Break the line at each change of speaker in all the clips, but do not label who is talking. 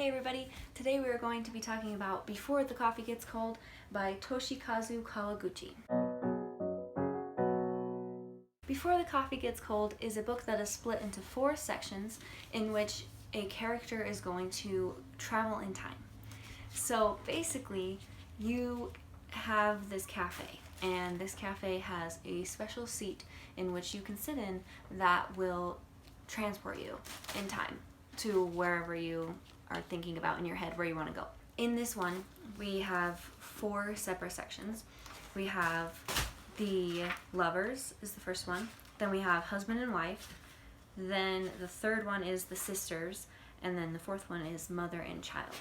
Hey everybody, today we are going to be talking about Before the Coffee Gets Cold by Toshikazu Kawaguchi. Before the Coffee Gets Cold is a book that is split into 4 sections in which a character is going to travel in time. So basically, you have this cafe, and this cafe has a special seat in which you can sit in that will transport you in time to wherever you are thinking about in your head where you want to go. In this one, we have 4 separate sections. We have the lovers is the first one. Then we have husband and wife. Then the third one is the sisters. And then the fourth one is mother and child.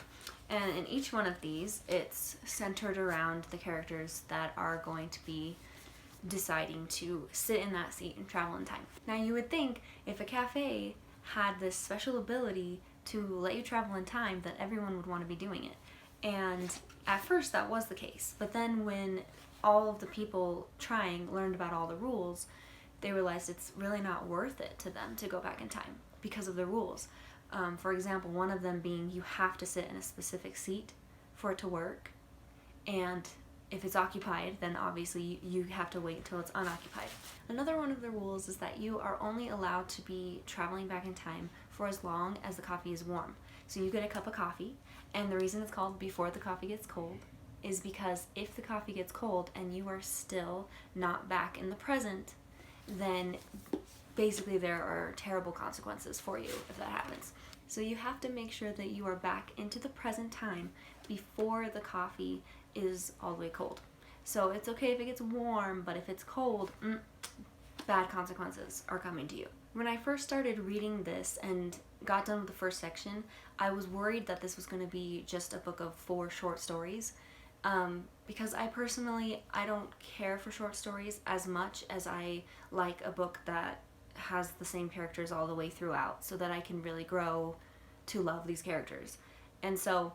And in each one of these, it's centered around the characters that are going to be deciding to sit in that seat and travel in time. Now you would think if a cafe had this special ability to let you travel in time that everyone would want to be doing it. And at first that was the case, but then when all of the people trying learned about all the rules, they realized it's really not worth it to them to go back in time because of the rules. For example, one of them being you have to sit in a specific seat for it to work, and if it's occupied, then obviously you have to wait until it's unoccupied. Another one of the rules is that you are only allowed to be traveling back in time for as long as the coffee is warm. So you get a cup of coffee, and the reason it's called Before the Coffee Gets Cold is because if the coffee gets cold and you are still not back in the present, then basically there are terrible consequences for you if that happens. So you have to make sure that you are back into the present time before the coffee is all the way cold. So it's okay if it gets warm, but if it's cold, bad consequences are coming to you. When I first started reading this and got done with the first section, I was worried that this was going to be just a book of 4 short stories, because I don't care for short stories as much as I like a book that has the same characters all the way throughout so that I can really grow to love these characters. And so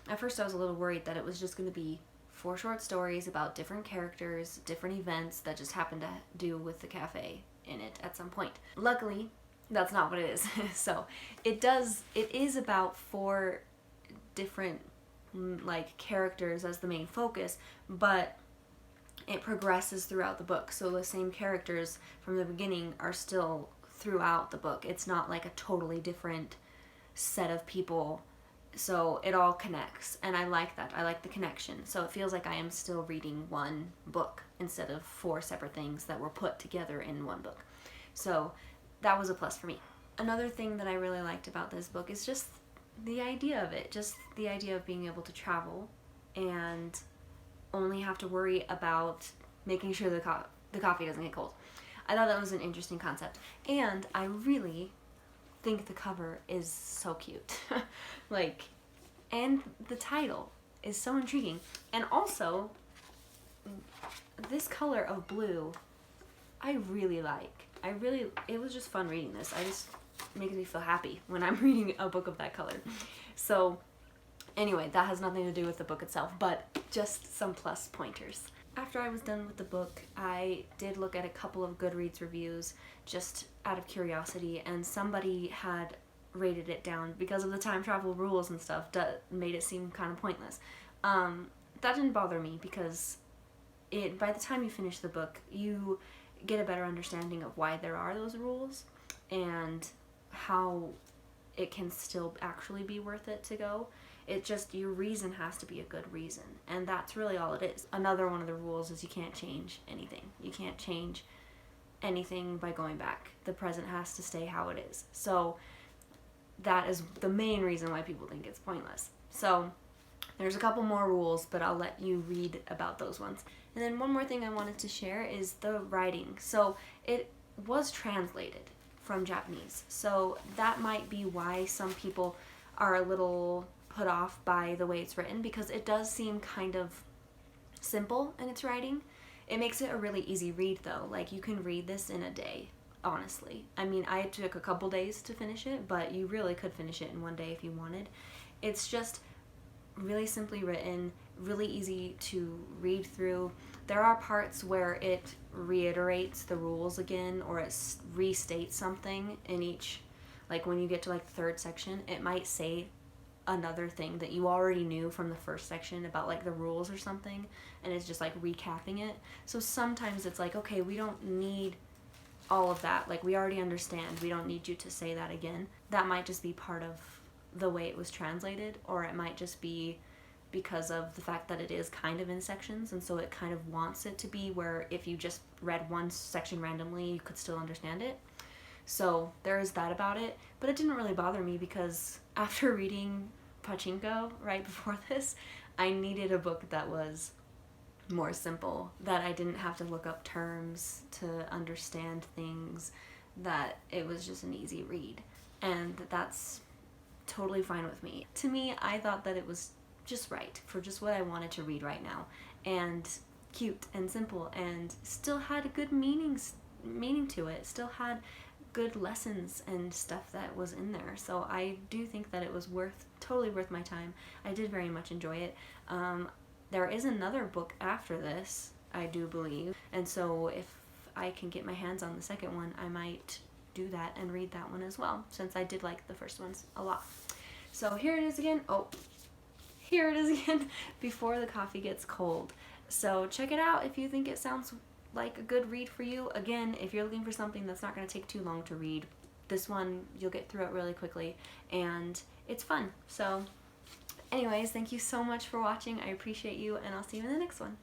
at first I was a little worried that it was just going to be 4 short stories about different characters, different events that just happen to do with the cafe in it at some point. Luckily, that's not what it is. So it is about 4 different characters as the main focus, but it progresses throughout the book. So the same characters from the beginning are still throughout the book. It's not like a totally different set of people. So it all connects, and I like that. I like the connection. So it feels like I am still reading one book instead of 4 separate things that were put together in one book. So that was a plus for me. Another thing that I really liked about this book is just the idea of it. Just the idea of being able to travel and only have to worry about making sure the coffee doesn't get cold. I thought that was an interesting concept. And I really think the cover is so cute. And the title is so intriguing. And also, this color of blue, I really like. It was just fun reading this. It makes me feel happy when I'm reading a book of that color. So anyway, that has nothing to do with the book itself, but just some plus pointers. After I was done with the book, I did look at a couple of Goodreads reviews just out of curiosity, and somebody had rated it down because of the time travel rules and stuff that made it seem kind of pointless. That didn't bother me because by the time you finish the book, you get a better understanding of why there are those rules and how it can still actually be worth it to go. It just, your reason has to be a good reason, and that's really all it is. Another one of the rules is you can't change anything. You can't change anything by going back. The present has to stay how it is. So that is the main reason why people think it's pointless. So there's a couple more rules, but I'll let you read about those ones. And then one more thing I wanted to share is the writing. So it was translated from Japanese, so that might be why some people are a little put off by the way it's written, because it does seem kind of simple in its writing. It makes it a really easy read though. Like, you can read this in a day, honestly. I mean, I took a couple days to finish it, but you really could finish it in one day if you wanted. It's just really simply written, really easy to read through. There are parts where it reiterates the rules again, or it restates something in each, like when you get to like the 3rd section, it might say another thing that you already knew from the first section about like the rules or something, and it's just like recapping it. So sometimes it's like, okay, we don't need all of that, like we already understand, we don't need you to say that again. That might just be part of the way it was translated, or it might just be because of the fact that it is kind of in sections, and so it kind of wants it to be where if you just read one section randomly you could still understand it. So there is that about it, but it didn't really bother me because after reading Pachinko right before this, I needed a book that was more simple, that I didn't have to look up terms to understand things, that it was just an easy read, and that's totally fine with me. To me, I thought that it was just right for just what I wanted to read right now, and cute and simple, and still had a good meaning to it, still had good lessons and stuff that was in there. So I do think that it was totally worth my time. I did very much enjoy it. There is another book after this, I do believe, and so if I can get my hands on the second one, I might do that and read that one as well, since I did like the first ones a lot. So here it is again. Oh, here it is again, Before the Coffee Gets Cold. So check it out if you think it sounds like a good read for you. Again, if you're looking for something that's not going to take too long to read, this one, you'll get through it really quickly, and it's fun. So anyways, thank you so much for watching. I appreciate you, and I'll see you in the next one.